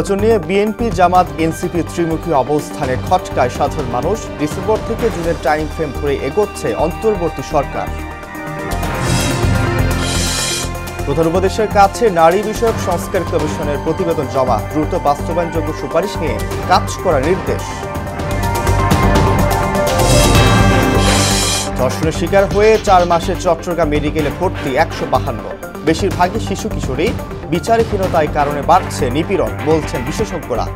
নির্বাচন নিয়ে বিএনপি জামাত এনসিপি ত্রিমুখী অবস্থানে খটকায় সাধারণ মানুষ। ডিসেম্বর থেকে জুনের টাইম ফ্রেম ধরে এগোচ্ছে অন্তর্বর্তী সরকার। প্রধান উপদেষ্টার কাছে নারী বিষয়ক সংস্কার কমিশনের প্রতিবেদন জমা, দ্রুত বাস্তবায়নযোগ্য সুপারিশ নিয়ে কাজ করার নির্দেশ। ধর্ষণের শিকার হয়ে 4 মাসে চট্টগ্রাম মেডিকেলে ভর্তি 152, বেশিরভাগই শিশু কিশোরী। বিচারহীনতার কারণে বাড়ছে নিপীড়ন, বলছেন বিশেষজ্ঞরা।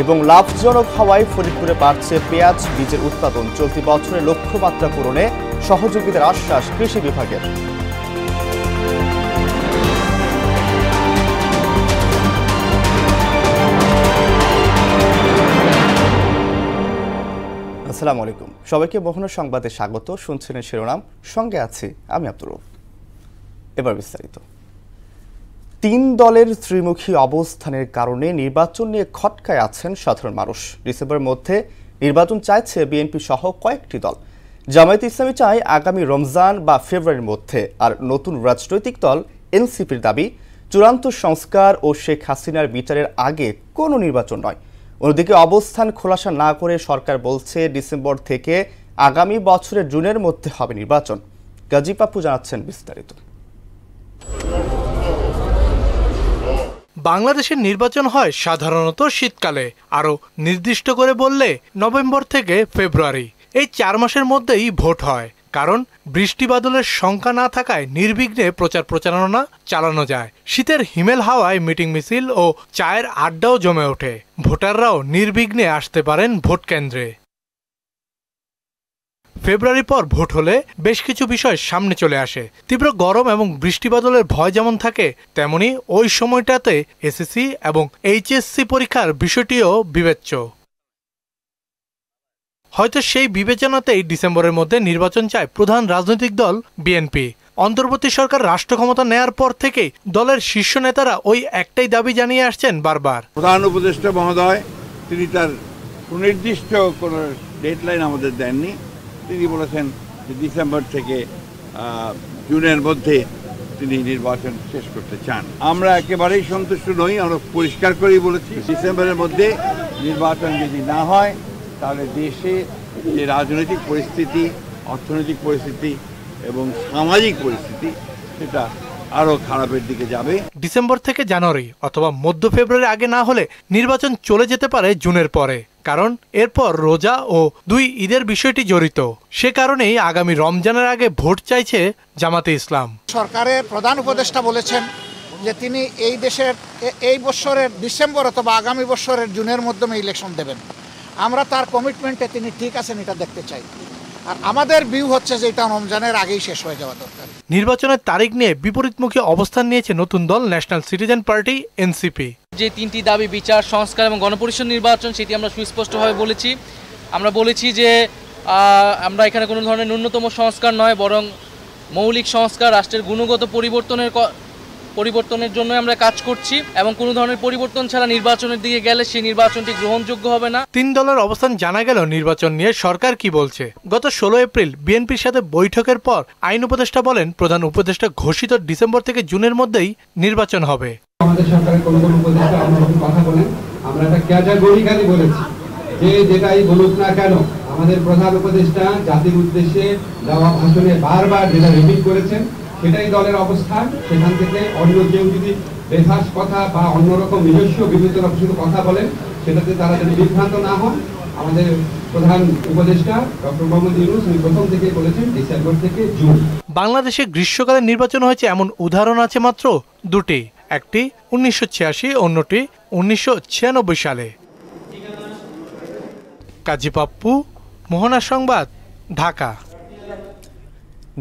এবং লাভজনক হওয়ায় ফরিদপুরে বাড়ছে পেঁয়াজ বীজের উৎপাদন, চলতি বছরে লক্ষ্যমাত্রা পূরণে সহযোগিতার আশ্বাস কৃষি বিভাগের। আসসালামু আলাইকুম, সবাইকে মোহনা সংবাদে স্বাগত। শুনছিলেন শিরোনাম, সঙ্গে আছি আমি আব্দুর রউফ। এবার বিস্তারিত। 3 দলের ত্রিমুখী অবস্থানের কারণে নির্বাচন নিয়ে খটকায় আছেন সাধারণ মানুষ। ডিসেম্বরের মধ্যে নির্বাচন চাইছে বিএনপি সহ কয়েকটি দল। জামায়াতে ইসলামী চায় আগামী রমজান বা ফেব্রুয়ারির মধ্যে। আর নতুন রাজনৈতিক দল এনসিপির দাবি চূড়ান্ত সংস্কার ও শেখ হাসিনার বিচারের আগে কোনো নির্বাচন নয়। অন্যদিকে অবস্থান খোলাসা না করে সরকার বলছে ডিসেম্বর থেকে আগামী বছরের জুনের মধ্যে হবে নির্বাচন। গাজী পাপ্পু জানাচ্ছেন বিস্তারিত। বাংলাদেশের নির্বাচন হয় সাধারণত শীতকালে, আরও নির্দিষ্ট করে বললে নভেম্বর থেকে ফেব্রুয়ারি। এই 4 মাসের মধ্যেই ভোট হয়, কারণ বৃষ্টি বাদলের শঙ্কা না থাকায় নির্বিঘ্নে প্রচার প্রচারণা চালানো যায়। শীতের হিমেল হাওয়ায় মিটিং মিছিল ও চায়ের আড্ডাও জমে ওঠে। ভোটাররাও নির্বিঘ্নে আসতে পারেন ভোট কেন্দ্রে। ফেব্রুয়ারি পর ভোট হলে বেশ কিছু বিষয় সামনে চলে আসে। তীব্র গরম এবং বৃষ্টি বাদলের ভয় যেমন থাকে, তেমনি ওই সময়টাতে এসএসসি এবং এইচএসসি পরীক্ষার বিষয়টিও বিবেচ্য। হয়তো সেই বিবেচনাতেই ডিসেম্বরের মধ্যে নির্বাচন চায় প্রধান রাজনৈতিক দল বিএনপি। অন্তর্বর্তী সরকার রাষ্ট্র ক্ষমতা নেয়ার পর থেকেই দলের শীর্ষ নেতারা ওই একটাই দাবি জানিয়ে আসছেন বারবার। প্রধান উপদেষ্টা মহোদয় তিনি তার সুনির্দিষ্ট কোনো ডেডলাইন আমাদের দেননি। তিনি বলেছেন যে ডিসেম্বর থেকে জুনের মধ্যে তিনি নির্বাচন শেষ করতে চান। আমরা একেবারেই সন্তুষ্ট নই। আমরা পরিষ্কার করেই বলেছি, ডিসেম্বরের মধ্যে নির্বাচন যদি না হয় তাহলে দেশে যে রাজনৈতিক পরিস্থিতি, অর্থনৈতিক পরিস্থিতি এবং সামাজিক পরিস্থিতি সেটা আরো খারাপের দিকে যাবে। ডিসেম্বর থেকে জানুয়ারি অথবা মধ্য ফেব্রুয়ারি আগে না হলে নির্বাচন চলে যেতে পারে জুনের পরে, কারণ এরপর রোজা ও 2 ঈদের বিষয়টি জড়িত। সে কারণেই আগামী রমজানের আগে ভোট চাইছে জামাতে ইসলাম। সরকারের প্রধান উপদেষ্টা বলেছেন যে তিনি এই বছরের ডিসেম্বর অথবা আগামী বছরের জুনের মাধ্যমে ইলেকশন দেবেন। আমরা তার কমিটমেন্টে তিনি ঠিক আছেন এটা দেখতে চাই। আর আমাদের ভিউ হচ্ছে যে এটা রমজানের আগেই শেষ হয়ে যাওয়া দরকার। নির্বাচনের তারিখ নিয়ে বিপরীতমুখী অবস্থান নিয়েছে নতুন দল ন্যাশনাল সিটিজেন পার্টি এনসিপি। যে 3টি দাবি, বিচার, সংস্কার এবং গণপরিষদ নির্বাচন, সেটি আমরা সুস্পষ্টভাবে বলেছি। আমরা বলেছি যে আমরা এখানে কোনো ধরনের ন্যূনতম সংস্কার নয়, বরং মৌলিক সংস্কার, রাষ্ট্রের গুণগত পরিবর্তনের জন্য আমরা কাজ করছি এবং কোনো ধরনের পরিবর্তন ছাড়া নির্বাচনের দিকে গেলে সেই নির্বাচনটি গ্রহণযোগ্য হবে না। 3 দলের অবস্থান জানা গেল নির্বাচন নিয়ে সরকার কি বলছে। গত 16 এপ্রিল বিএনপির সাথে বৈঠকের পর আইন উপদেষ্টা বলেন প্রধান উপদেষ্টা ঘোষিত ডিসেম্বর থেকে জুনের মধ্যেই নির্বাচন হবে। আমাদের সরকারের কোন উপদেষ্টা আমরা কথা বলেন, আমরা একটা ক্যাটাগরিক্যালি বলেছি যে যেটাই বলুক না কেন আমাদের প্রধান উপদেষ্টা জাতির উদ্দেশ্যে দেওয়া ভাষণে বারবার যেটা রিপিট করেছেন সেটাই দলের অবস্থান। সেখান থেকে অন্য কেউ যদি বেফাস কথা বা অন্যরকম নিজস্ব বিবেচনা শুধু কথা বলেন, সেটাতে তারা যদি বিভ্রান্ত না হন। আমাদের প্রধান উপদেষ্টা ডক্টর মোহাম্মদ ইউনূস প্রথম থেকেই বলেছেন ডিসেম্বর থেকে জুন। বাংলাদেশে গ্রীষ্মকালে নির্বাচন হয়েছে এমন উদাহরণ আছে মাত্র 2টি, একটি 1986, অন্যটি 1996 সালে। গাজী পাপ্পু, মোহনা সংবাদ, ঢাকা।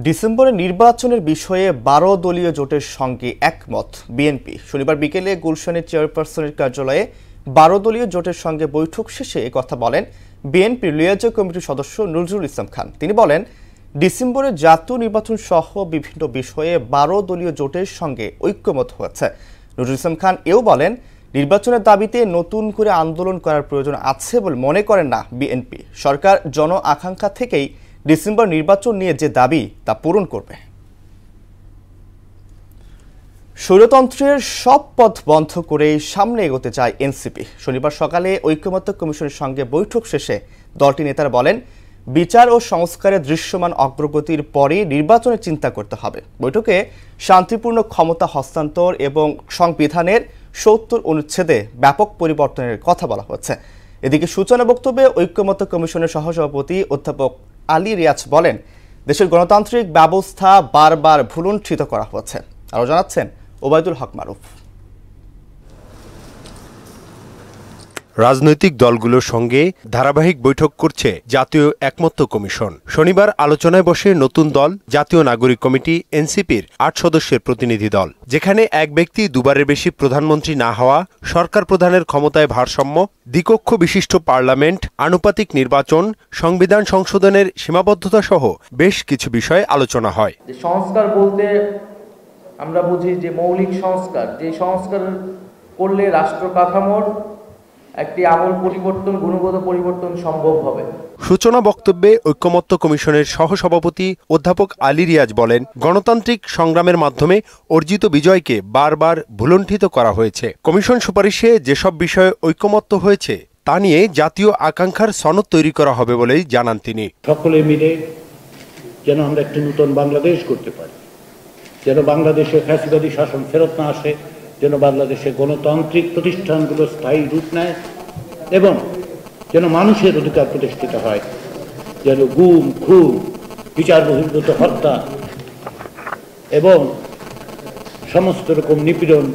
ডিসেম্বরে নির্বাচনের বিষয়ে 12 দলীয় জোটের সঙ্গে একমত বিএনপি। শনিবার বিকেলে গুলশানের চেয়ারপারসনের কার্যালয়ে 12 দলীয় জোটের সঙ্গে বৈঠক শেষে কথা বলেন বিএনপির লিয়াজো কমিটির সদস্য নজরুল ইসলাম খান। তিনি বলেন, ডিসেম্বরে জাতীয় নির্বাচন সহ বিভিন্ন বিষয়ে 12 দলীয় জোটের সঙ্গে ঐক্যমত হয়েছে। নজরুল ইসলাম খান এও বলেন, নির্বাচনের দাবিতে নতুন করে আন্দোলন করার প্রয়োজন আছে বলে মনে করেন না বিএনপি। সরকার জন আকাঙ্ক্ষা থেকেই ডিসেম্বর নির্বাচন নিয়ে যে দাবি তা পূরণ করবে। স্বৈরতন্ত্রের সব পথ বন্ধ করে সামনে এগোতে চায় এনসিপি। শনিবার সকালে ঐক্যমত্য কমিশনের সঙ্গে বৈঠক শেষে দলটির নেতারা বলেন, বিচার ও সংস্কারের দৃশ্যমান অগ্রগতির পরে নির্বাচনের চিন্তা করতে হবে। বৈঠকে শান্তিপূর্ণ ক্ষমতা হস্তান্তর এবং সংবিধানের ৭০ অনুচ্ছেদে ব্যাপক পরিবর্তনের কথা বলা হচ্ছে। এদিকে সূচনা বক্তব্যে ঐক্যমত্য কমিশনের সহসভাপতি অধ্যাপক আলী রিয়াজ বলেন, দেশের গণতান্ত্রিক ব্যবস্থা বারবার ভুলুণ্ঠিত করা হচ্ছে। আরও জানাচ্ছেন ওবায়দুল হক মারুফ। রাজনৈতিক দলগুলোর সঙ্গে ধারাবাহিক বৈঠক করছে জাতীয় একমত্য কমিশন। শনিবার আলোচনায় বসে নতুন দল জাতীয় নাগরিক কমিটি এনসিপির ৮ সদস্যের প্রতিনিধি দল, যেখানে এক ব্যক্তি দুবারের বেশি প্রধানমন্ত্রী না হওয়া, সরকার প্রধানের ক্ষমতায় ভারসাম্য, দ্বিকক্ষ বিশিষ্ট পার্লামেন্ট, আনুপাতিক নির্বাচন, সংবিধান সংশোধনের সীমাবদ্ধতা সহ বেশ কিছু বিষয়ে আলোচনা হয়। সংস্কার বলতে আমরা বুঝি যে মৌলিক সংস্কার, যে সংস্কার করলে রাষ্ট্র কাঠামোর একটি আমূল পরিবর্তন, গুণগত পরিবর্তন সম্ভব হবে। সূচনা বক্তব্যে ঐক্যমত্য কমিশনের সহসভাপতি অধ্যাপক আলী রিয়াজ বলেন, গণতান্ত্রিক সংগ্রামের মাধ্যমে অর্জিত বিজয়কে বারবার ভুলুণ্ঠিত করা হয়েছে। কমিশন সুপারিশে যেসব বিষয়ে ঐক্যমত্য হয়েছে তা নিয়ে জাতীয় আকাঙ্ক্ষার সনদ তৈরি করা হবে বলেই জানান তিনি। সকলে মিলে যেন আমরা একটি নতুন বাংলাদেশ করতে পারি, যেন বাংলাদেশে ফ্যাসিবাদী শাসন ফেরত না আসে, যেন বাংলাদেশে গণতান্ত্রিক প্রতিষ্ঠানগুলো স্থায়ী রূপ নেয় এবং যেন মানুষের অধিকার প্রতিষ্ঠিত হয়, যেন গুম, খুন, বিচার বহির্ভূত হত্যা এবং সমস্ত রকম নিপীড়ন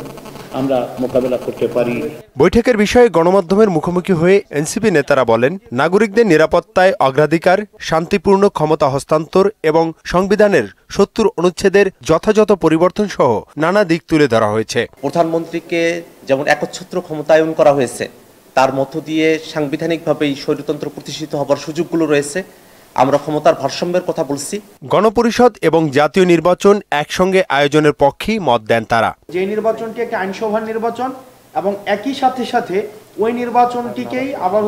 আমরা মোকাবেলা করতে পারি। বৈঠকের বিষয়ে গণমাধ্যমের মুখোমুখি হয়ে এনসিপি নেতারা বলেন, নাগরিকদের নিরাপত্তায় অগ্রাধিকার, শান্তিপূর্ণ ক্ষমতা হস্তান্তর এবং সংবিধানের ৭০ অনুচ্ছেদের যথাযথ পরিবর্তন সহ নানা দিক তুলে ধরা হয়েছে। প্রধানমন্ত্রীকে যেমন একচ্ছত্র ক্ষমতায়ন করা হয়েছে, তার মধ্য দিয়ে সাংবিধানিকভাবেই স্বৈরতন্ত্র প্রতিষ্ঠিত হবার সুযোগগুলো রয়েছে। আমরা ক্ষমতার ভারসাম্যের কথা বলছি। গণপরিষদ এবং জাতীয় নির্বাচন একসঙ্গে আয়োজনের পক্ষেই মত দেন তারা। যে নির্বাচনটি একটি আইনসভার নির্বাচন এবং একই সাথে ওই নির্বাচনটিকেই আবার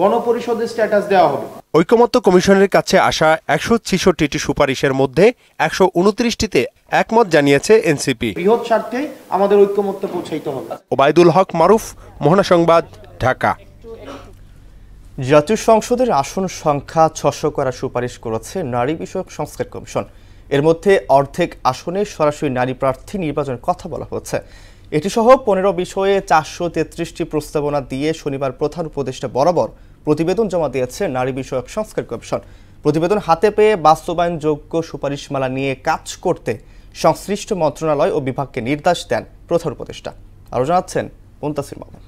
গণপরিষদের স্ট্যাটাস দেওয়া হবে। ঐক্যমত্য কমিশনের কাছে আসা ১৬৬টি সুপারিশের মধ্যে ১২৯টিতে একমত জানিয়েছে এনসিপি। বৃহৎ স্বার্থে আমাদের ঐক্যমত্য পৌঁছাইতে হবে। ওবায়দুল হক মারুফ, মোহনা সংবাদ, ঢাকা। জাতীয় সংসদের আসন সংখ্যা ৬০০ করার সুপারিশ করেছে নারী বিষয়ক সংস্কার কমিশন। এর মধ্যে অর্ধেক আসনে সরাসরি নারী প্রার্থী নির্বাচনের কথা বলা হচ্ছে। এটি সহ ১৫ বিষয়ে ৪৩৩টি প্রস্তাবনা দিয়ে শনিবার প্রধান উপদেষ্টা বরাবর প্রতিবেদন জমা দিয়েছে নারী বিষয়ক সংস্কার কমিশন। প্রতিবেদন হাতে পেয়ে বাস্তবায়নযোগ্য সুপারিশমালা নিয়ে কাজ করতে সংশ্লিষ্ট মন্ত্রণালয় ও বিভাগকে নির্দেশ দেন প্রধান উপদেষ্টা। আরও জানাচ্ছেন মুনতাসির মামুন।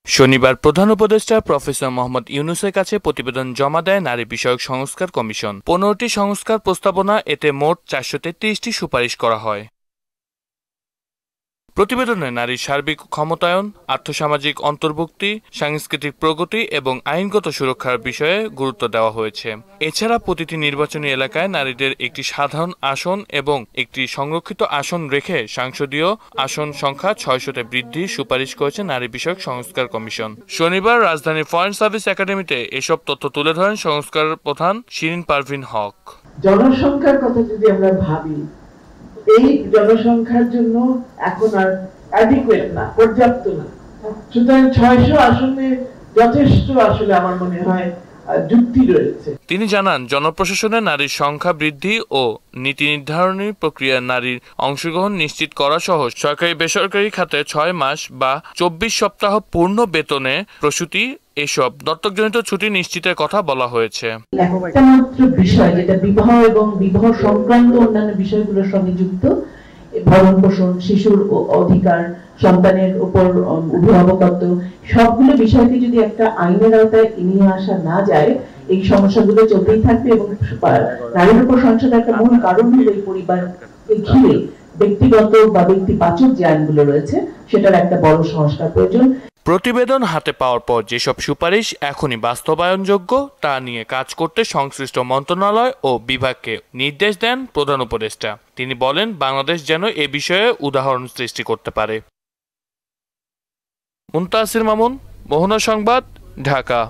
শনিবার প্রধান উপদেষ্টা প্রফেসর মোহাম্মদ ইউনূসের কাছে প্রতিবেদন জমা দেয় নারী বিষয়ক সংস্কার কমিশন। ১৫টি সংস্কার প্রস্তাবনা, এতে মোট ৪৩৩টি সুপারিশ করা হয়। প্রতিবেদনে নারীর সার্বিক ক্ষমতায়ন, আর্থসামাজিক অন্তর্ভুক্তি, সাংস্কৃতিক প্রগতি এবং আইনগত সুরক্ষার বিষয়ে গুরুত্ব দেওয়া হয়েছে। এছাড়া প্রতিটি নির্বাচনী এলাকায় নারীদের একটি সাধারণ আসন এবং একটি সংরক্ষিত আসন রেখে সংসদীয় আসন সংখ্যা ৬০০তে বৃদ্ধির সুপারিশ করেছে নারী বিষয়ক সংস্কার কমিশন। শনিবার রাজধানীর ফরেন সার্ভিস একাডেমিতে এসব তথ্য তুলে ধরেন সংস্কার প্রধান শিরিন পারভিন হক। জনসংখ্যার কথা যদি আমরা ভাবি, এই জনসংখ্যার জন্য এখন আর অ্যাডিকুয়েট না, পর্যাপ্ত না। সুতরাং ৬০০ আসনে যথেষ্ট আসলে আমার মনে হয় যুক্তি রয়েছে। তিনি জানান, জনপ্রশাসনে নারীর সংখ্যা বৃদ্ধি ও নীতি নির্ধারণী প্রক্রিয়ায় নারীর অংশগ্রহণ নিশ্চিত করা সহ সরকারি বেসরকারি খাতে ৬ মাস বা ২৪ সপ্তাহ পূর্ণ বেতনে প্রসূতি এসব দত্তকজনিত ছুটি নিশ্চিতের কথা বলা হয়েছে। একটা মাত্র বিষয় যেটা বিবাহ এবং বিবাহ সংক্রান্ত অন্যান্য বিষয়গুলোর সঙ্গে যুক্ত, ভরণ পোষণ, শিশুর অধিকার, সন্তানের উপর অভিভাবকত্ব, সবগুলো বিষয়কে যদি একটা আইনের আওতায় নিয়ে আসা না যায়, এই সমস্যাগুলো চলতেই থাকবে এবং নারীর উপর সহিংসতার একটা মূল কারণ হলো এই পরিবারকে ঘিরে ব্যক্তিগত বা ব্যক্তিবাচক যে আইনগুলো রয়েছে সেটার একটা বড় সংস্কার প্রয়োজন। প্রতিবেদন হাতে পাওয়ার পর যেসব সুপারিশ এখনই বাস্তবায়নযোগ্য তা নিয়ে কাজ করতে সংশ্লিষ্ট মন্ত্রণালয় ও বিভাগকে নির্দেশ দেন প্রধান উপদেষ্টা। তিনি বলেন, বাংলাদেশ যেন এ বিষয়ে উদাহরণ সৃষ্টি করতে পারে। মুনতাসির মামুন, মোহনা সংবাদ, ঢাকা।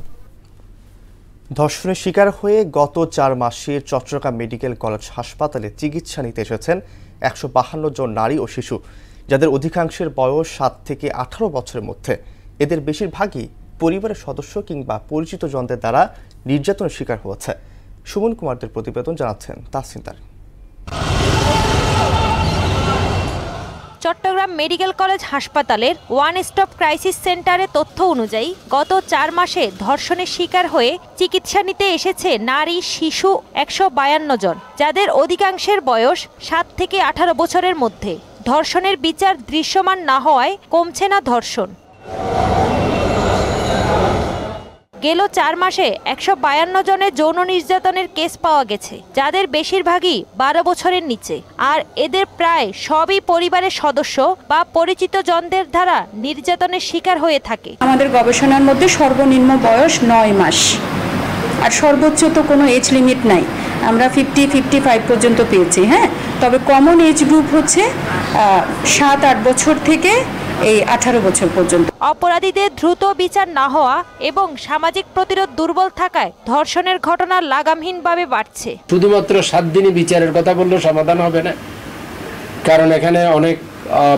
ধর্ষণের শিকার হয়ে গত 4 মাসে চট্টগ্রাম মেডিকেল কলেজ হাসপাতালে চিকিৎসা নিতে এসেছেন 152 জন নারী ও শিশু, যাদের অধিকাংশের বয়স 7 থেকে 18 বছরের মধ্যে। এদের বেশিরভাগই পরিবারের সদস্য কিংবা পরিচিত জনদের দ্বারা নির্যাতনের শিকার হয়েছে। সুমন কুমারদের প্রতিবেদন, জানাচ্ছেন তাহসিন তারিন। চট্টগ্রাম মেডিকেল কলেজ হাসপাতালের ওয়ান স্টপ ক্রাইসিস সেন্টারের তথ্য অনুযায়ী গত 4 মাসে ধর্ষণের শিকার হয়ে চিকিৎসা নিতে এসেছে নারী শিশু 152 জন, যাদের অধিকাংশের বয়স 7 থেকে 18 বছরের মধ্যে। ধর্ষণের বিচার দৃশ্যমান না হওয়ায় কমছে না ধর্ষণ। গেল 4 মাসে 152 জনের যৌন নির্যাতনের কেস পাওয়া গেছে, যাদের বেশিরভাগই 12 বছরের নিচে। আর এদের প্রায় সবই পরিবারের সদস্য বা পরিচিত জনদের দ্বারা নির্যাতনের শিকার হয়ে থাকে। আমাদের গবেষণার মধ্যে সর্বনিম্ন বয়স 9 মাস, আর সর্বোচ্চ তো কোনো এজ লিমিট নাই। আমরা 50-55 পর্যন্ত পেয়েছি। হ্যাঁ, তবে কমন এজ গ্রুপ হচ্ছে 7-8 বছর থেকে এই 18 বছর পর্যন্ত। অপরাধীদের দ্রুত বিচার না হওয়া এবং সামাজিক প্রতিরোধ দুর্বল থাকায় ধর্ষণের ঘটনা লাগামহীনভাবে বাড়ছে। শুধুমাত্র 7 দিনই বিচারের কথা বললে সমাধান হবে না, কারণ এখানে অনেক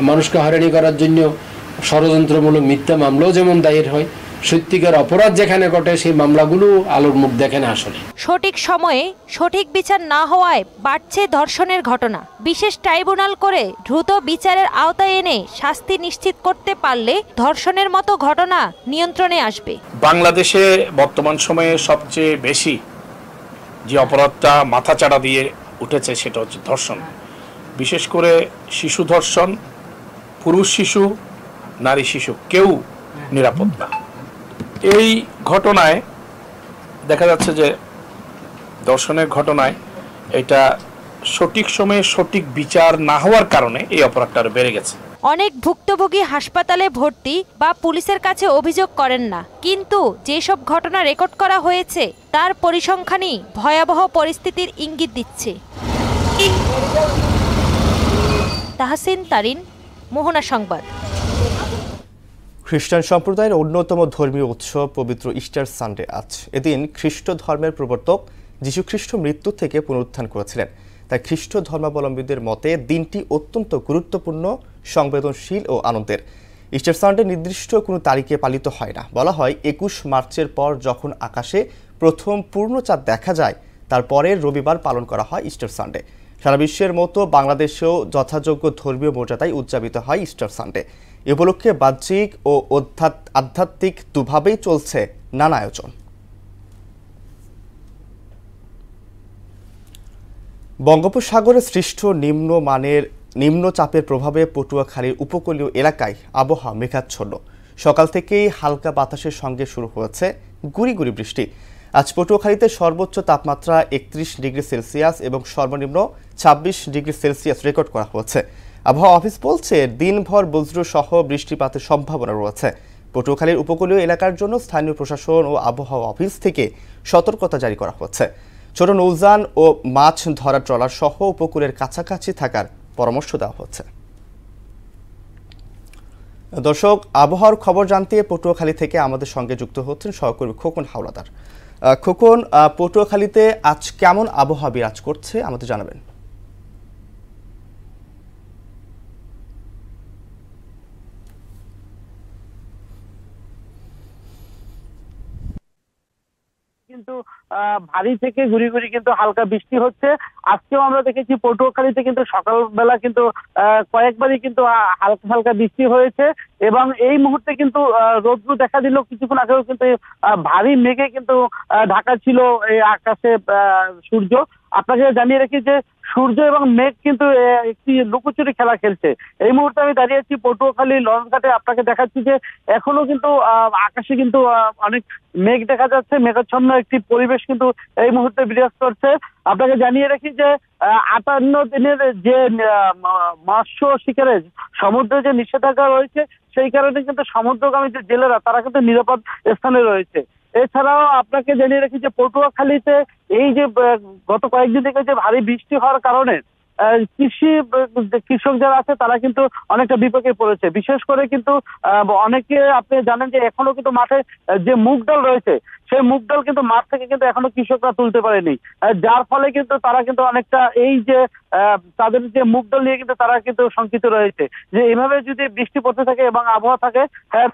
মানুষকে হয়রানি করার জন্য ষড়যন্ত্রমূলক মিথ্যা মামলাও যেমন দায়ের হয়, সত্যিকার অপরাধ যেখানে ঘটে সেই মামলাগুলো আলোর মুখ দেখে না। আসলে সঠিক সময়ে সঠিক বিচার না হওয়ায় বাড়ছে ধর্ষণের ঘটনা। বিশেষ ট্রাইব্যুনাল করে দ্রুত বিচারের আওতায় এনে শাস্তি নিশ্চিত করতে পারলে ধর্ষণের মতো ঘটনা নিয়ন্ত্রণে আসবে। বাংলাদেশে বর্তমান সময়ে সবচেয়ে বেশি যে অপরাধটা মাথাচাড়া দিয়ে উঠেছে সেটা হচ্ছে ধর্ষণ। বিশেষ করে শিশু ধর্ষণ, পুরুষ শিশু, নারী শিশু, কেউ নিরাপদ না। এই ঘটনায় দেখা যাচ্ছে যে ধর্ষণের ঘটনায় এটা সঠিক সময়ে সঠিক বিচার না হওয়ার কারণে এই অপরাধটা আরো বেড়ে গেছে। অনেক ভুক্তভোগী হাসপাতালে ভর্তি বা পুলিশের কাছে অভিযোগ করেন না, কিন্তু যেসব ঘটনা রেকর্ড করা হয়েছে তার পরিসংখ্যানই ভয়াবহ পরিস্থিতির ইঙ্গিত দিচ্ছে। তাহসিন তারিন, মোহনা সংবাদ। খ্রিস্টান সম্প্রদায়ের অন্যতম ধর্মীয় উৎসব পবিত্র ইস্টার সানডে আজ। এদিন খ্রিস্ট ধর্মের প্রবর্তক যীশুখ্রিস্ট মৃত্যু থেকে পুনরুত্থান করেছিলেন। তাই খ্রিস্ট ধর্মাবলম্বীদের মতে দিনটি অত্যন্ত গুরুত্বপূর্ণ, সংবেদনশীল ও আনন্দের। ইস্টার সানডে নির্দিষ্ট কোনো তারিখে পালিত হয় না। বলা হয় 21 মার্চের পর যখন আকাশে প্রথম পূর্ণ চাঁদ দেখা যায় তার পরের রবিবার পালন করা হয় ইস্টার সানডে। সারা বিশ্বের মতো বাংলাদেশেও যথাযোগ্য ধর্মীয় মর্যাদায় উদযাপিত হয় ইস্টার সানডে। এ উপলক্ষে বাহ্যিক ও আধ্যাত্মিক দুভাবেই চলছে নানা আয়োজন। বঙ্গোপসাগরে সৃষ্ট নিম্নচাপের প্রভাবে পটুয়াখালীর উপকূলীয় এলাকায় আবহাওয়া মেঘাচ্ছন্ন। সকাল থেকেই হালকা বাতাসের সঙ্গে শুরু হয়েছে গুঁড়ি গুঁড়ি বৃষ্টি। আজ পটুয়াখালীতে সর্বোচ্চ তাপমাত্রা 31 ডিগ্রি সেলসিয়াস এবং সর্বনিম্ন 26 ডিগ্রি সেলসিয়াস রেকর্ড করা হয়েছে। আবহাওয়া অফিস বলছে দিনভর বজ্র সহ বৃষ্টিপাতের সম্ভাবনা রয়েছে। পটুয়াখালীর উপকূলীয় এলাকার জন্য স্থানীয় প্রশাসন ও আবহাওয়া অফিস থেকে সতর্কতা জারি করা হচ্ছে। ছোট নৌযান ও মাছ ধরা ট্রলার সহ উপকূলের কাছাকাছি থাকার পরামর্শ দেওয়া হচ্ছে। দর্শক, আবহাওয়ার খবর জানতে পটুয়াখালী থেকে আমাদের সঙ্গে যুক্ত হচ্ছেন সহকর্মী খোকন হাওলাদার। খোকন, পটুয়াখালীতে আজ কেমন আবহাওয়া বিরাজ করছে আমাদের জানাবেন। কিন্তু ভারী থেকে ঘুরি ঘুরি কিন্তু হালকা বৃষ্টি হচ্ছে। আজকেও আমরা দেখেছি পটুয়াখালীতে কিন্তু সকালবেলা কিন্তু কয়েকবারই কিন্তু হালকা হালকা বৃষ্টি হয়েছে এবং এই মুহূর্তে কিন্তু রৌদ্র দেখা দিল। কিছুক্ষণ আগেও কিন্তু ভারী মেঘে কিন্তু ঢাকা ছিল এই আকাশে সূর্য। আপনাকে জানিয়ে রাখি যে সূর্য এবং মেঘ কিন্তু একটি লুকোচুরি খেলা খেলছে। এই মুহূর্তে আমি দাঁড়িয়ে আছি পটুয়াখালী লঞ্চ ঘাটে। আপনাকে দেখাচ্ছি যে এখনো কিন্তু আকাশে কিন্তু অনেক মেঘ দেখা যাচ্ছে। মেঘাচ্ছন্ন একটি পরিবেশ কিন্তু এই মুহূর্তে বিরাজ করছে। আপনাকে জানিয়ে রাখি যে 58 দিনের যে মৎস্য শিকারের সমুদ্রে যে নিষেধাজ্ঞা রয়েছে সেই কারণে কিন্তু সমুদ্রগামী যে জেলেরা তারা কিন্তু নিরাপদ স্থানে রয়েছে। এছাড়াও আপনাকে জানিয়ে রাখি যে পটুয়াখালীতে এই যে গত কয়েকদিন থেকে যে ভারী বৃষ্টি হওয়ার কারণে কৃষক যারা আছে তারা কিন্তু অনেকটা বিপাকে পড়েছে। বিশেষ করে কিন্তু অনেকে আপনি জানেন যে এখনো কিন্তু মাঠে যে মুগ ডাল রয়েছে সেই মুগ ডাল কিন্তু মাঠ থেকে কিন্তু এখনো কৃষকরা তুলতে পারেনি, যার ফলে কিন্তু তারা কিন্তু অনেকটা এই যে তাদের যে মুগ ডাল নিয়ে কিন্তু তারা কিন্তু শঙ্কিত রয়েছে যে এইভাবে যদি বৃষ্টি পড়তে থাকে এবং আবহাওয়া থাকে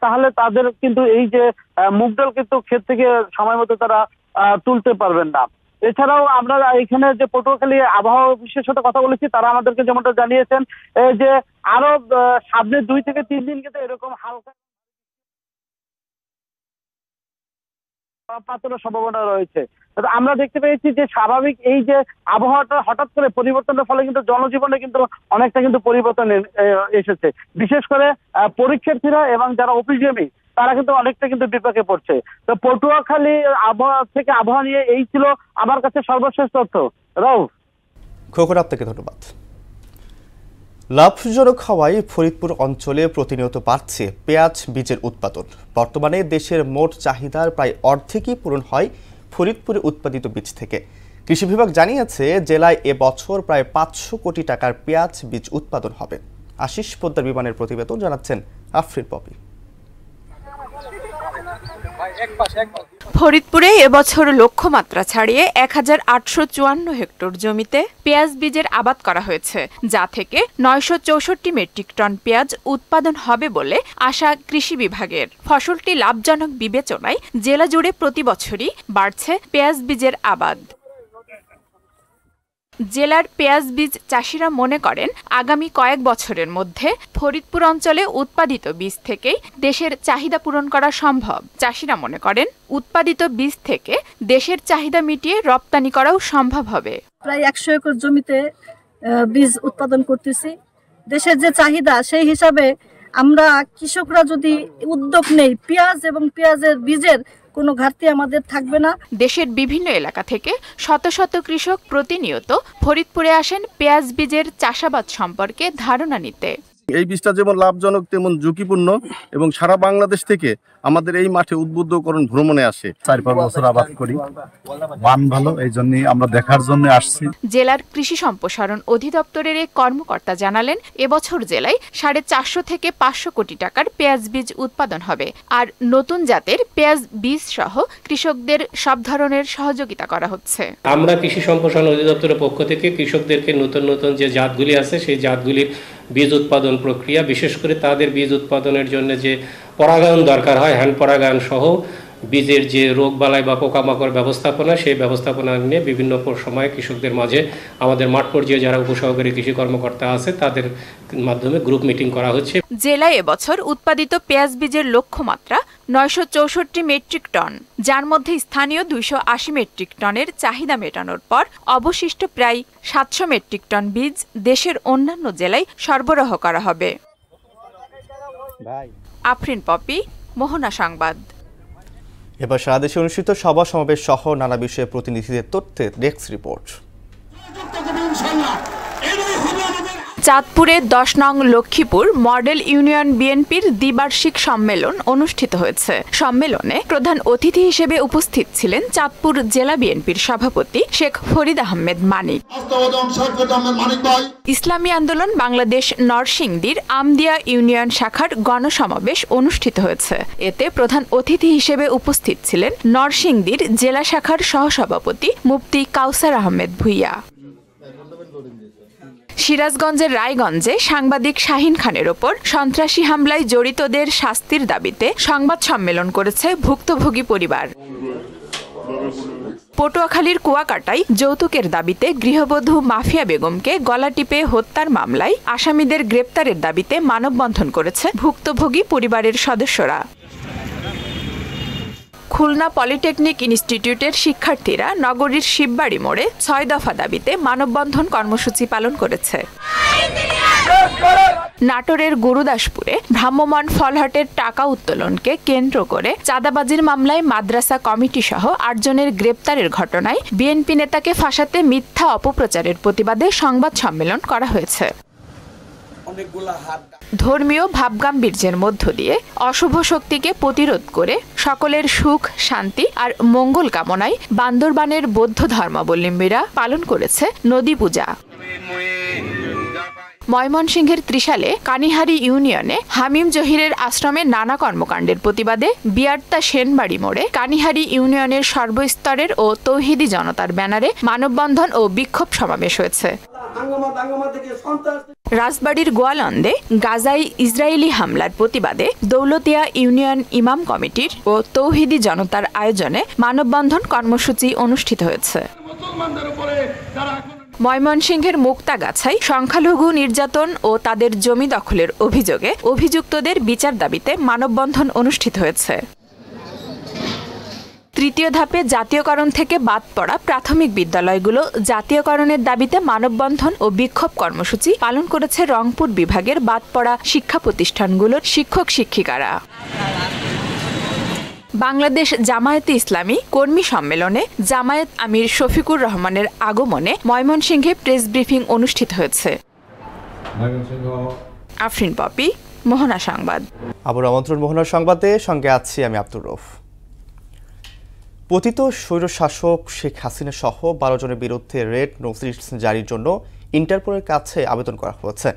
তাহলে তাদের কিন্তু এই যে মুগ ডাল কিন্তু ক্ষেত থেকে সময় মতো তারা তুলতে পারবেন না। এছাড়াও আমরা এখানে যে পটুয়াখালী আবহাওয়া অফিসের সাথে কথা বলেছি, তারা আমাদেরকে যেমনটা জানিয়েছেন যে আরো সামনে 2 থেকে 3 দিন কিন্তু এরকম হালকা পাতনের সম্ভাবনা রয়েছে। আমরা দেখতে পেয়েছি যে স্বাভাবিক এই যে আবহাওয়াটা হঠাৎ করে পরিবর্তনের ফলে কিন্তু জনজীবনে কিন্তু অনেকটা কিন্তু পরিবর্তন এসেছে। বিশেষ করে পরীক্ষার্থীরা এবং যারা অফিসজীবী তারা কিন্তু অনেকটা কিন্তু বিপাকে পড়ছে। তো পটুয়াখালী আবহাওয়া নিয়ে এই ছিল আমার কাছে সর্বশেষ তথ্য। রাউফ, খোকন আপনাকে ধন্যবাদ। লাভজনক হওয়ায় ফরিদপুর অঞ্চলে প্রতিনিয়ত বাড়ছে পেঁয়াজ বীজের উৎপাদন। বর্তমানে দেশের মোট চাহিদার প্রায় অর্ধেকই পূরণ হয় ফরিদপুরে উৎপাদিত বীজ থেকে। কৃষি বিভাগ জানিয়েছে জেলায় এবছর প্রায় 500 কোটি টাকার পেঁয়াজ বীজ উৎপাদন হবে। আশিস পোদ্দার বিমানের প্রতিবেদন, জানাচ্ছেন আফরিন পপি। ফরিদপুরে এবছর লক্ষ্যমাত্রা ছাড়িয়ে 1854 হেক্টর জমিতে পেঁয়াজ বীজের আবাদ করা হয়েছে, যা থেকে 964 মেট্রিক টন পেঁয়াজ উৎপাদন হবে বলে আশা কৃষি বিভাগের। ফসলটি লাভজনক বিবেচনায় জেলা জুড়ে প্রতি বছরই বাড়ছে পেঁয়াজ বীজের আবাদ। জেলার পেঁয়াজ বীজ চাষিরা মনে করেন আগামী কয়েক বছরের মধ্যে ফরিদপুর অঞ্চলে উৎপাদিত বীজ থেকেই দেশের চাহিদা পূরণ করা সম্ভব। চাষিরা মনে করেন উৎপাদিত বীজ থেকে দেশের চাহিদা মিটিয়ে রপ্তানি করাও সম্ভব হবে। প্রায় 100 একর জমিতে বীজ উৎপাদন করতেছি। দেশের যে চাহিদা সেই হিসাবে আমরা কৃষকরা যদি উদ্যোগ নেই, পেঁয়াজ এবং পেঁয়াজের বীজের কোনো ঘাটতি আমাদের থাকবে না। দেশের বিভিন্ন এলাকা থেকে শত শত কৃষক প্রতিনিয়ত ফরিদপুরে আসেন পেঁয়াজ বীজের চাষাবাদ সম্পর্কে ধারণা নিতে। এই বীজটা যেমন লাভজনক তেমন ঝুঁকিপূর্ণ এবং সারা বাংলাদেশ থেকে আমাদের এই মাঠে উদ্বুদ্ধকরণ ভ্রমণে আসে। 4-5 বছর আবাদ করি, মান ভালো, এই জন্যই আমরা দেখার জন্য আসছি। জেলার কৃষি সম্প্রসারণ অধিদপ্তরের এক কর্মকর্তা জানালেন এবছর জেলায় 450 থেকে 500 কোটি টাকার পেঁয়াজ বীজ উৎপাদন হবে। আর নতুন জাতের পেঁয়াজ বীজ সহ কৃষকদের সব ধরনের সহযোগিতা করা হচ্ছে। আমরা কৃষি সম্প্রসারণ অধিদপ্তরের পক্ষ থেকে কৃষকদেরকে নতুন নতুন যে জাতগুলি আছে সেই জাতগুলির বীজ উৎপাদন প্রক্রিয়া, বিশেষ করে তাদের বীজ উৎপাদনের জন্য যে পরাগায়ন দরকার হয়, হ্যান্ড পরাগায়ন সহ বীজের যে রোগবালাই বা পোকামাকড় ব্যবস্থাপনা, সেই ব্যবস্থাপনা নিয়ে বিভিন্ন সময়ে কৃষকদের মাঝে আমাদের মাঠ পর্যায়ে যারা উপসহকারী কৃষি কর্মকর্তা আছে তাদের মাধ্যমে গ্রুপ মিটিং করা হচ্ছে। জেলায় এবছর উৎপাদিত পেঁয়াজ বীজের লক্ষ্যমাত্রা 964 মেট্রিক টন, যার মধ্যে স্থানীয় 280 মেট্রিক টনের চাহিদা মেটানোর পর অবশিষ্ট প্রায় 700 মেট্রিক টন বীজ দেশের অন্যান্য জেলায় সরবরাহ করা হবে। আফরিন পপি, মোহনা সংবাদ। এবার সারা দেশে অনুষ্ঠিত সভা সমাবেশ সহ নানা বিষয়ে প্রতিনিধিদের তথ্যে ডেস্ক রিপোর্ট। চাঁদপুরে 10 নং লক্ষ্মীপুর মডেল ইউনিয়ন বিএনপির দ্বিবার্ষিক সম্মেলন অনুষ্ঠিত হয়েছে। সম্মেলনে প্রধান অতিথি হিসেবে উপস্থিত ছিলেন চাঁদপুর জেলা বিএনপির সভাপতি শেখ ফরিদ আহমেদ মানিক। ইসলামী আন্দোলন বাংলাদেশ নরসিংদীর আমদিয়া ইউনিয়ন শাখার গণসমাবেশ অনুষ্ঠিত হয়েছে। এতে প্রধান অতিথি হিসেবে উপস্থিত ছিলেন নরসিংদীর জেলা শাখার সহসভাপতি মুফতি কাউসার আহমেদ ভুইয়া। সিরাজগঞ্জের রায়গঞ্জে সাংবাদিক শাহিন খানের ওপর সন্ত্রাসী হামলায় জড়িতদের শাস্তির দাবিতে সংবাদ সম্মেলন করেছে ভুক্তভোগী পরিবার। পটুয়াখালীর কুয়াকাটায় যৌতুকের দাবিতে গৃহবধূ মাফিয়া বেগমকে গলা টিপে হত্যার মামলায় আসামিদের গ্রেপ্তারের দাবিতে মানববন্ধন করেছে ভুক্তভোগী পরিবারের সদস্যরা। খুলনা পলিটেকনিক ইনস্টিটিউটের শিক্ষার্থীরা নগরীর শিববাড়ি মোড়ে 6 দফা দাবিতে মানববন্ধন কর্মসূচি পালন করেছে। নাটোরের গুরুদাসপুরে ভ্রাম্যমাণ ফলহাটের টাকা উত্তোলনকে কেন্দ্র করে চাঁদাবাজির মামলায় মাদ্রাসা কমিটি সহ 8 জনের গ্রেপ্তারের ঘটনায় বিএনপি নেতাকে ফাঁসাতে মিথ্যা অপপ্রচারের প্রতিবাদে সংবাদ সম্মেলন করা হয়েছে। ধর্মীয় ভাবগাম্ভীর্যের মধ্য দিয়ে অশুভ শক্তিকে প্রতিরোধ করে সকলের সুখ, শান্তি আর মঙ্গল কামনায় বান্দরবানের বৌদ্ধ ধর্মাবলম্বীরা পালন করেছে নদী পূজা। ময়মনসিংহের ত্রিশালে কানিহারি ইউনিয়নে হামিম জহিরের আশ্রমে নানা কর্মকাণ্ডের প্রতিবাদে বিয়ার্তা সেনবাড়ি মোড়ে কানিহারি ইউনিয়নের সর্বস্তরের ও তৌহিদি জনতার ব্যানারে মানববন্ধন ও বিক্ষোভ সমাবেশ হয়েছে। রাজবাড়ির গোয়ালন্দে গাজায় ইসরায়েলি হামলার প্রতিবাদে দৌলতিয়া ইউনিয়ন ইমাম কমিটির ও তৌহিদি জনতার আয়োজনে মানববন্ধন কর্মসূচি অনুষ্ঠিত হয়েছে। ময়মনসিংহের মুক্তাগাছায় সংখ্যালঘু নির্যাতন ও তাদের জমি দখলের অভিযোগে অভিযুক্তদের বিচার দাবিতে মানববন্ধন অনুষ্ঠিত হয়েছে। তৃতীয় ধাপে জাতীয়করণ থেকে বাদ পড়া প্রাথমিক বিদ্যালয়গুলো জাতীয়করণের দাবিতে মানববন্ধন ও বিক্ষোভ কর্মসূচি পালন করেছে রংপুর বিভাগের বাদ পড়া শিক্ষা প্রতিষ্ঠানগুলোর শিক্ষক শিক্ষিকারা। বাংলাদেশ জামায়াতে ইসলামী কর্মী সম্মেলনে জামায়াত আমির শফিকুর রহমানের আগমনে ময়মনসিংহে প্রেস ব্রিফিং অনুষ্ঠিত হয়েছে। আফরিন পপি, মোহনা সংবাদ। আবার আমন্ত্রণ মোহনা সংবাদে, সঙ্গে আছি আমি আব্দুর রউফ। পতিত স্বৈরশাসক শেখ হাসিনা সহ 12 জনের বিরুদ্ধে রেড নোটিশ জারির জন্য ইন্টারপোলের কাছে আবেদন করা হয়েছে।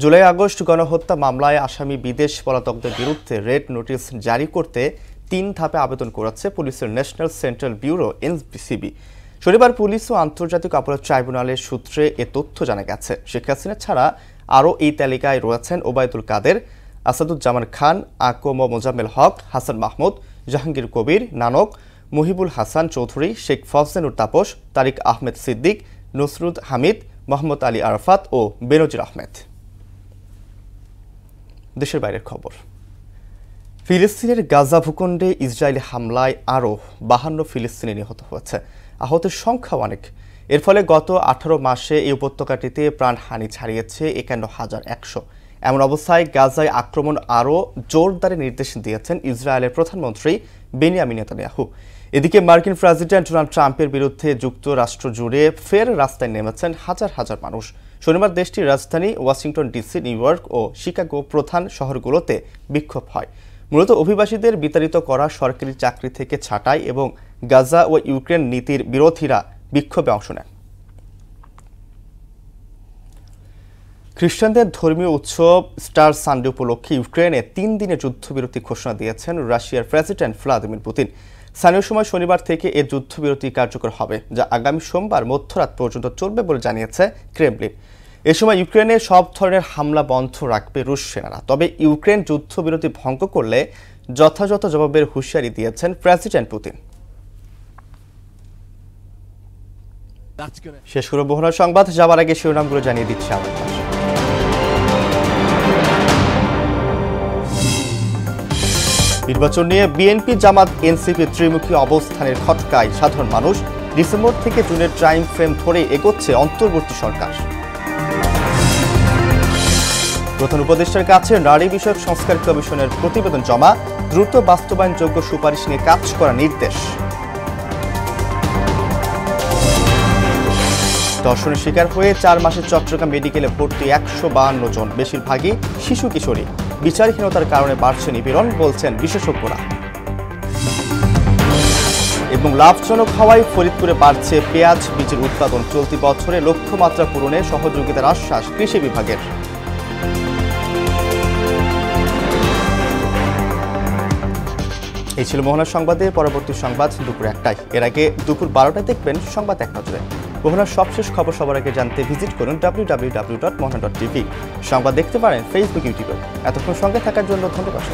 জুলাই আগস্ট গণহত্যা মামলায় আসামি বিদেশ পলাতকদের বিরুদ্ধে রেড নোটিশ জারি করতে 3 ধাপে আবেদন করেছে পুলিশের ন্যাশনাল সেন্ট্রাল ব্যুরো এনসিবি। শনিবার পুলিশ ও আন্তর্জাতিক অপরাধ ট্রাইব্যুনালের সূত্রে এ তথ্য জানা গেছে। শেখ হাসিনা ছাড়া আরও এই তালিকায় রয়েছেন ওবায়দুল কাদের, আসাদুজ্জামান খান, আকম মোজাম্মেল হক, হাসান মাহমুদ, জাহাঙ্গীর কবির, নানক, মুহিবুল হাসান চৌধুরী, শেখ ফজলেনুর তাপস, তারিক আহমেদ সিদ্দিক, নসরুদ হামিদ, মোহাম্মদ আলী আরাফাত ও বেনজির আহমেদ। দেশের বাইরের খবর। ফিলিস্তিনের গাজা ভূখণ্ডে ইসরায়েলি হামলায় আরও 52 ফিলিস্তিনি নিহত হয়েছে। আহতের সংখ্যা অনেক। এর ফলে গত 18 মাসে এই উপত্যকাটিতে প্রাণহানি ছাড়িয়েছে 51,100। এমন অবস্থায় গাজায় আক্রমণ আরও জোরদারে নির্দেশ দিয়েছেন ইসরায়েলের প্রধানমন্ত্রী বেনিয়ামিন নেতানিয়াহু। এদিকে মার্কিন প্রেসিডেন্ট ডোনাল্ড ট্রাম্পের বিরুদ্ধে যুক্তরাষ্ট্র জুড়ে ফের রাস্তায় নেমেছেন হাজার হাজার মানুষ। শনিবার দেশটির রাজধানী ওয়াশিংটন ডিসি, নিউ ইয়র্ক ও শিকাগো প্রধান শহরগুলোতে বিক্ষোভ হয়। মূলত অভিবাসীদের বিতাড়িত করা সরকারি চাকরি থেকে ছাঁটাই এবং গাজা ও ইউক্রেন নীতির বিরোধীরা বিক্ষোভে অংশ নেন। খ্রিস্টানদের ধর্মীয় উৎসব স্টার সানডে উপলক্ষে ইউক্রেনে 3 দিনের যুদ্ধবিরতি ঘোষণা দিয়েছেন রাশিয়ার প্রেসিডেন্ট ভ্লাদিমির পুতিন। স্থানীয় সময় শনিবার থেকে এ যুদ্ধবিরতি কার্যকর হবে, যা আগামী সোমবার মধ্যরাত পর্যন্ত চলবে বলে জানিয়েছে ক্রেমলিন। এ সময় ইউক্রেনে সব ধরনের হামলা বন্ধ রাখবে রুশ সেনারা। তবে ইউক্রেন যুদ্ধবিরতি ভঙ্গ করলে যথাযথ জবাবের হুঁশিয়ারি দিয়েছেন প্রেসিডেন্ট পুতিন। শেষ করে মোহনা সংবাদ যাবার আগে শিরোনামগুলো জানিয়ে দিচ্ছে আমার। নির্বাচন নিয়ে বিএনপি, জামাত, এনসিপি ত্রিমুখী অবস্থানের খটকায় সাধারণ মানুষ। ডিসেম্বর থেকে জুনের টাইম ফ্রেম ধরে এগোচ্ছে অন্তর্বর্তী সরকার। প্রধান উপদেষ্টার কাছে নারী বিষয়ক সংস্কার কমিশনের প্রতিবেদন জমা, দ্রুত বাস্তবায়নযোগ্য সুপারিশ নিয়ে কাজ করার নির্দেশ। ধর্ষণের শিকার হয়ে 4 মাসে চট্টগ্রাম মেডিকেলে ভর্তি 152 জন, বেশিরভাগই শিশু কিশোরী। বিচারহীনতার কারণে বাড়ছে নিপীড়ন, বলছেন বিশেষজ্ঞরা। এবং লাভজনক হওয়ায় ফরিদপুরে বাড়ছে পেঁয়াজ বীজের উৎপাদন। চলতি বছরে লক্ষ্যমাত্রা পূরণে সহযোগিতার আশ্বাস কৃষি বিভাগের। এই ছিল মোহনা সংবাদে। পরবর্তী সংবাদ দুপুর 1টায়। এর আগে দুপুর 12টায় দেখবেন সংবাদ এক নজরে। মোহনার সবশেষ খবর সবার আগে জানতে ভিজিট করুন www.mohana.tv। সংবাদ দেখতে পারেন ফেসবুক, ইউটিউবে। এতক্ষণ সঙ্গে থাকার জন্য ধন্যবাদ।